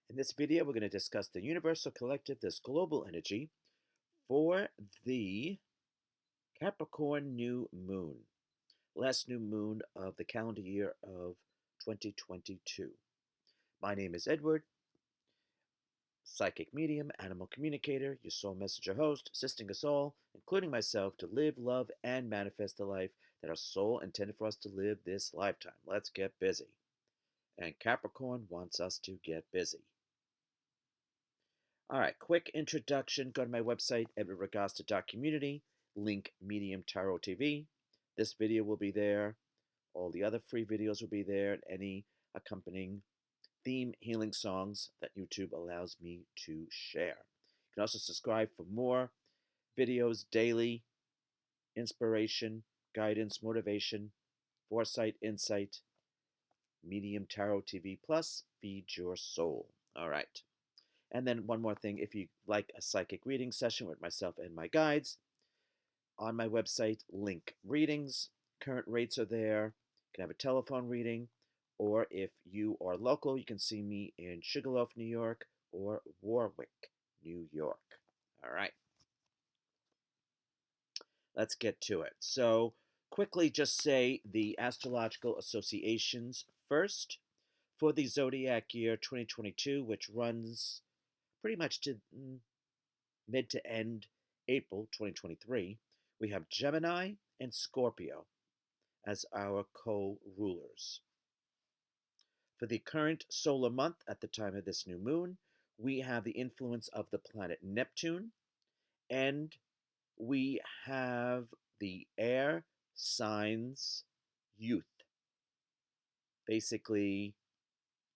In this video, we're going to discuss the universal collective, this global energy, for the Capricorn new moon, last new moon of the calendar year of 2022. My name is Edward, psychic medium, animal communicator, your soul messenger host, assisting us all, including myself, to live, love, and manifest the life that our soul intended for us to live this lifetime. Let's get busy. And Capricorn wants us to get busy. All right, quick introduction. Go to my website, edwardragosta.community, link Medium Tarot TV. This video will be there. All the other free videos will be there, and any accompanying theme healing songs that YouTube allows me to share. You can also subscribe for more videos daily, inspiration, guidance, motivation, foresight, insight, Medium Tarot TV Plus, feed your soul. All right. And then one more thing, if you like a psychic reading session with myself and my guides, on my website, link readings. Current rates are there. You can have a telephone reading, or if you are local, you can see me in Sugarloaf, New York, or Warwick, New York. All right. Let's get to it. So, quickly just say the Astrological Associations first. For the zodiac year 2022, which runs pretty much to mid to end April 2023, we have Gemini and Scorpio as our co-rulers. For the current solar month at the time of this new moon, we have the influence of the planet Neptune, and we have the air signs youth, basically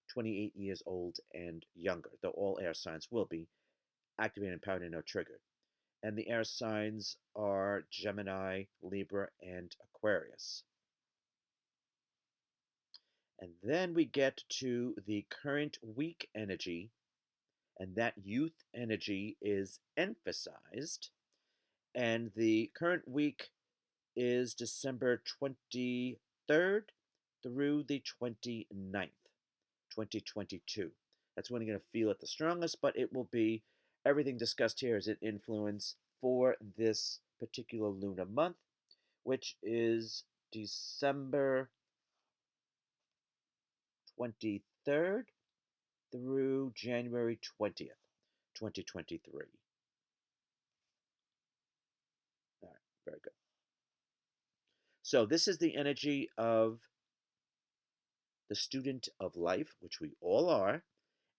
28 years old and younger, though all air signs will be activated, empowered, and or triggered. And the air signs are Gemini, Libra, and Aquarius. And then we get to the current week energy, and that youth energy is emphasized. And the current week is December 23rd through the 29th, 2022. That's when you're going to feel it the strongest, but it will be everything discussed here is an influence for this particular lunar month, which is December 23rd through January 20th, 2023. All right, very good. So this is the energy of the student of life, which we all are,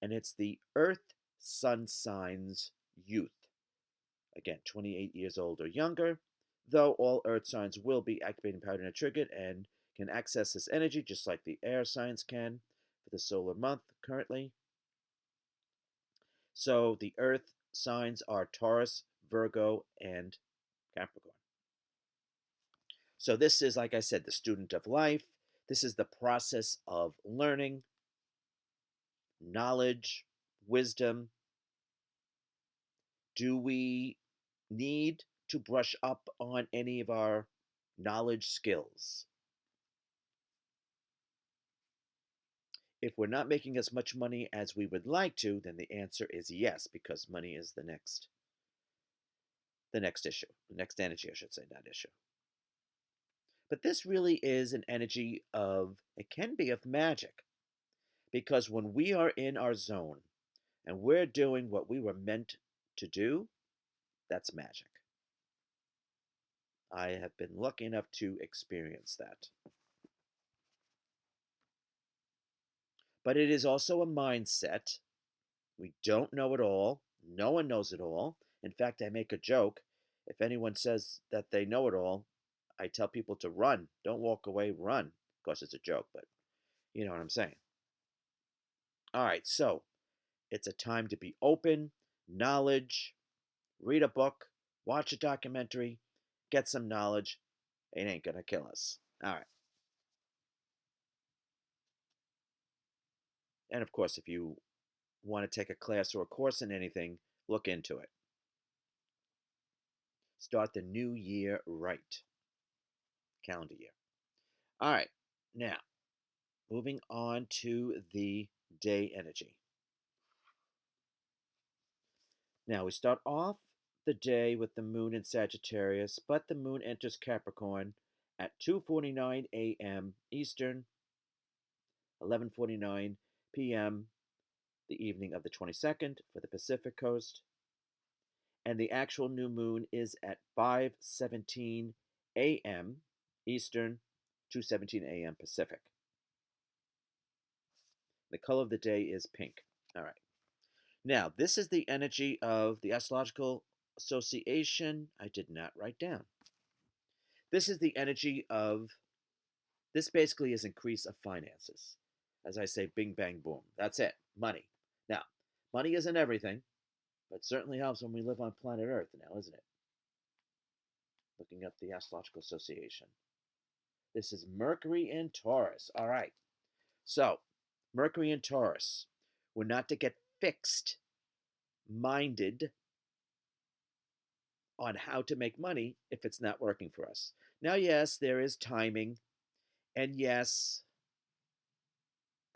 and it's the Earth Sun signs youth. Again, 28 years old or younger, though all Earth signs will be activated, empowered, and triggered and can access this energy just like the air signs can for the solar month currently. So the Earth signs are Taurus, Virgo, and Capricorn. So this is, like I said, the student of life. This is the process of learning, knowledge, wisdom. Do we need to brush up on any of our knowledge skills? If we're not making as much money as we would like to, then the answer is yes, because money is the next issue, the next energy, I should say, not issue. But this really is an energy of, it can be of magic, because when we are in our zone and we're doing what we were meant to do, that's magic. I have been lucky enough to experience that. But it is also a mindset. We don't know it all. No one knows it all. In fact, I make a joke. If anyone says that they know it all, I tell people to run. Don't walk away, run. Of course, it's a joke, but you know what I'm saying. All right, so it's a time to be open, knowledge, read a book, watch a documentary, get some knowledge. It ain't going to kill us. All right. And of course, if you want to take a class or a course in anything, look into it. Start the new year right. Calendar year. All right. Now, moving on to the day energy. Now, we start off the day with the moon in Sagittarius, but the moon enters Capricorn at 2:49 a.m. Eastern, 11:49 p.m. the evening of the 22nd for the Pacific coast, and the actual new moon is at 5:17 a.m. Eastern, 2:17 a.m. Pacific. The color of the day is pink. All right. Now, this is the energy of the Astrological Association. I did not write down. This is the energy of, this basically is increase of finances. As I say, bing, bang, boom. That's it. Money. Now, money isn't everything, but certainly helps when we live on planet Earth now, isn't it? Looking up the Astrological Association. This is Mercury in Taurus. All right. So, Mercury in Taurus. We're not to get fixed minded on how to make money if it's not working for us. Now, yes, there is timing, and yes,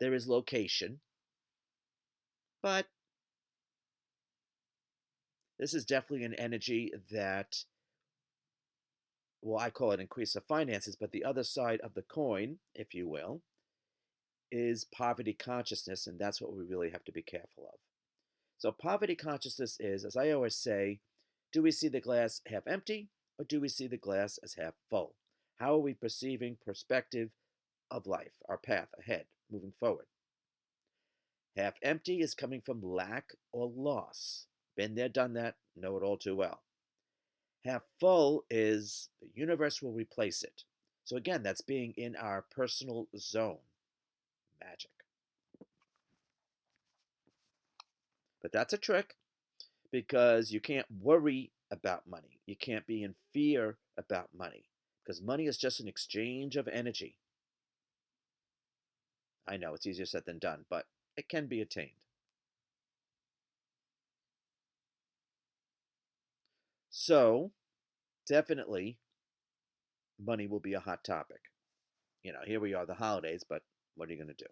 there is location, but this is definitely an energy that, well, I call it increase of finances, but the other side of the coin, if you will, is poverty consciousness, and that's what we really have to be careful of. So, poverty consciousness is, as I always say, do we see the glass half empty or do we see the glass as half full? How are we perceiving perspective of life, our path ahead, moving forward? Half empty is coming from lack or loss. Been there, done that, know it all too well. Half full is the universe will replace it. So again, that's being in our personal zone. Magic. But that's a trick because you can't worry about money. You can't be in fear about money because money is just an exchange of energy. I know it's easier said than done, but it can be attained. So, definitely, money will be a hot topic. You know, here we are, the holidays, but what are you going to do?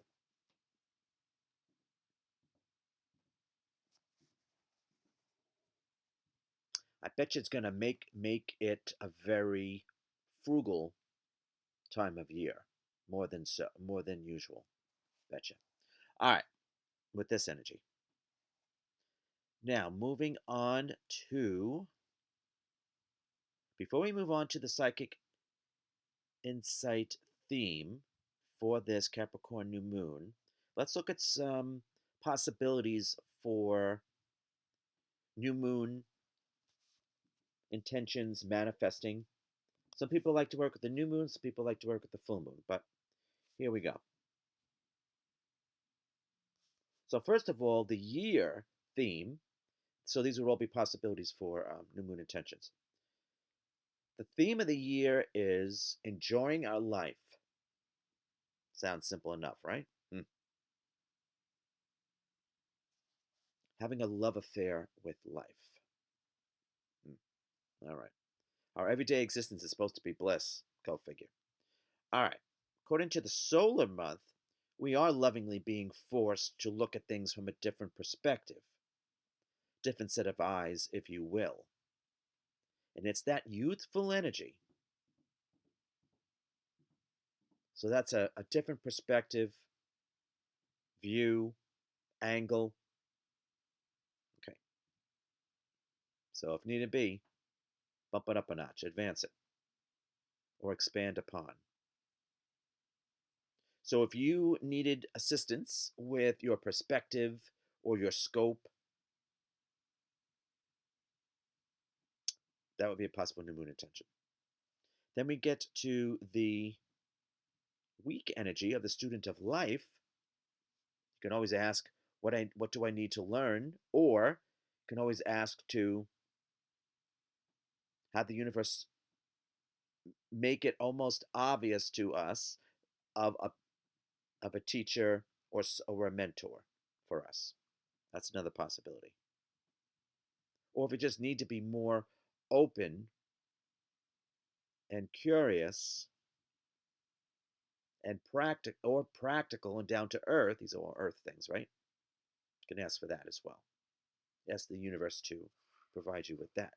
I bet you it's going to make it a very frugal time of year, more than usual. Betcha. All right, with this energy. Now, moving on to, before we move on to the psychic insight theme for this Capricorn new moon, let's look at some possibilities for new moon intentions manifesting. Some people like to work with the new moon, some people like to work with the full moon, but here we go. So, first of all, the year theme. So, these would all be possibilities for new moon intentions. The theme of the year is enjoying our life. Sounds simple enough, right? Having a love affair with life. All right. Our everyday existence is supposed to be bliss. Go figure. All right. According to the solar month, we are lovingly being forced to look at things from a different perspective, different set of eyes, if you will. And it's that youthful energy. So that's a different perspective, view, angle. Okay. So if need be, bump it up a notch, advance it, or expand upon. So if you needed assistance with your perspective or your scope, that would be a possible new moon intention. Then we get to the weak energy of the student of life. You can always ask, what do I need to learn? Or you can always ask to have the universe make it almost obvious to us of a teacher or a mentor for us. That's another possibility. Or if we just need to be more open and curious and practical and down to earth, these are all earth things, right? You can ask for that as well. Ask the universe to provide you with that.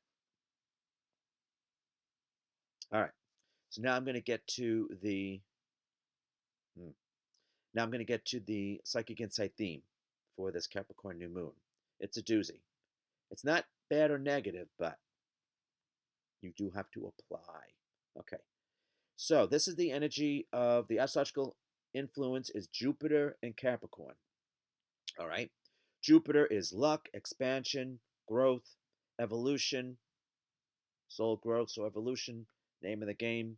All right. So now I'm going to get to the now I'm going to get to the psychic insight theme for this Capricorn new moon. It's a doozy. It's not bad or negative, but you do have to apply. Okay. So this is the energy of the astrological influence is Jupiter and Capricorn. All right. Jupiter is luck, expansion, growth, evolution, soul growth, so evolution, name of the game.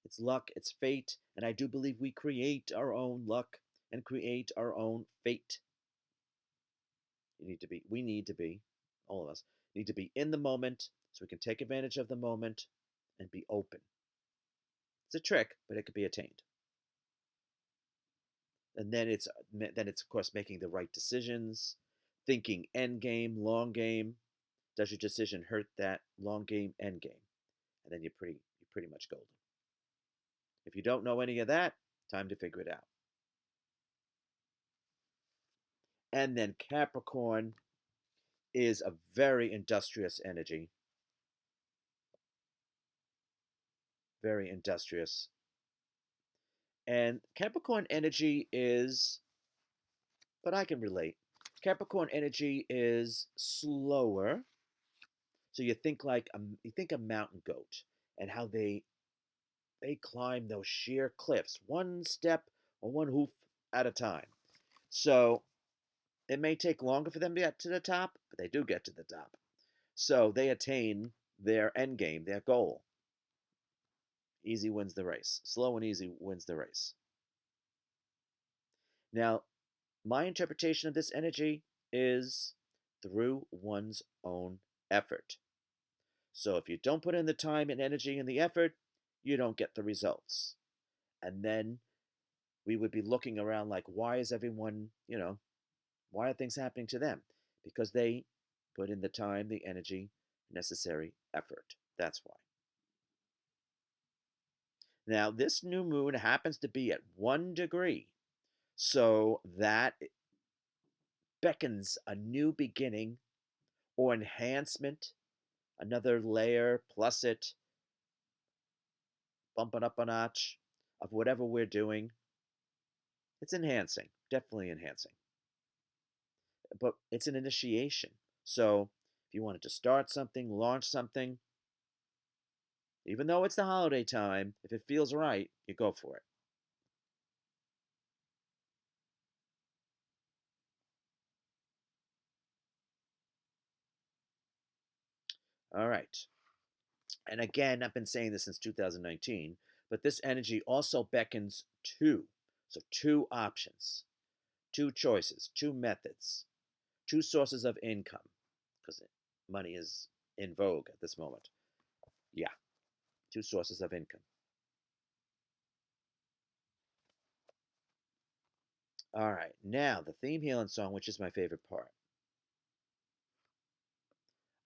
It's luck, it's fate, and I do believe we create our own luck and create our own fate. We need to be, all of us, need to be in the moment so we can take advantage of the moment and be open. It's a trick, but it could be attained. And then it's of course making the right decisions, thinking end game, long game. Does your decision hurt that long game, end game? And then you're pretty much golden. If you don't know any of that, time to figure it out. And then Capricorn is a very industrious energy. Very industrious. And Capricorn energy is, but I can relate. Capricorn energy is slower. So you think you think a mountain goat and how they climb those sheer cliffs, one step or one hoof at a time. So it may take longer for them to get to the top, but they do get to the top. So they attain their end game, their goal. Easy wins the race. Slow and easy wins the race. Now, my interpretation of this energy is through one's own effort. So if you don't put in the time and energy and the effort, you don't get the results. And then we would be looking around like, why is everyone, why are things happening to them? Because they put in the time, the energy, necessary effort. That's why. Now, this new moon happens to be at 1 degree. So that beckons a new beginning or enhancement, another layer, plus it, bump it up a notch of whatever we're doing. It's enhancing, definitely enhancing. But it's an initiation. So if you wanted to start something, launch something, even though it's the holiday time, if it feels right, you go for it. All right. And again, I've been saying this since 2019, but this energy also beckons two. So, two options, two choices, two methods, two sources of income, because money is in vogue at this moment. Yeah, two sources of income. All right, now the theme healing song, which is my favorite part.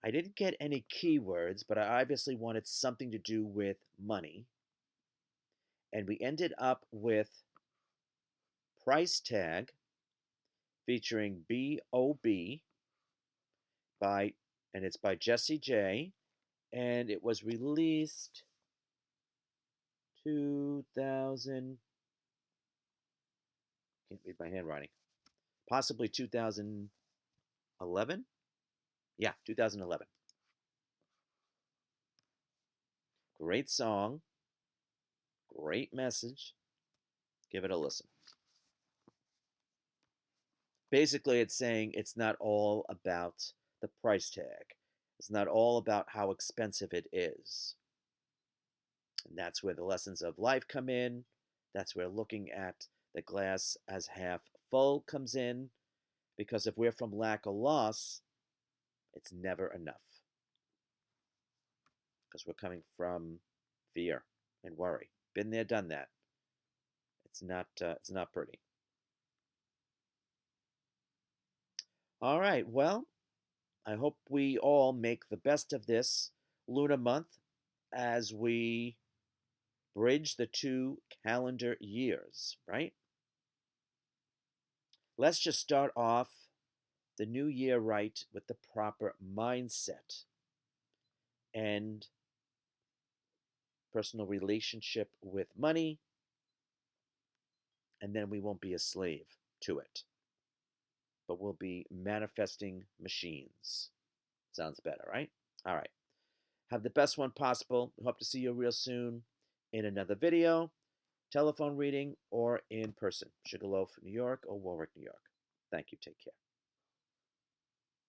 I didn't get any keywords, but I obviously wanted something to do with money. And we ended up with Price Tag featuring B.o.B by, and it's by Jessie J, and it was released 2000, can't read my handwriting, possibly 2011. Yeah, 2011. Great song, great message. Give it a listen. Basically, it's saying it's not all about the price tag. It's not all about how expensive it is. And that's where the lessons of life come in. That's where looking at the glass as half full comes in. Because if we're from lack or loss, it's never enough. Because we're coming from fear and worry. Been there, done that. It's not pretty. All right. Well, I hope we all make the best of this Luna month as we bridge the two calendar years, right? Let's just start off the new year right with the proper mindset and personal relationship with money, and then we won't be a slave to it, but we'll be manifesting machines. Sounds better, right? All right. Have the best one possible. Hope to see you real soon in another video, telephone reading, or in person. Sugarloaf, New York, or Warwick, New York. Thank you. Take care.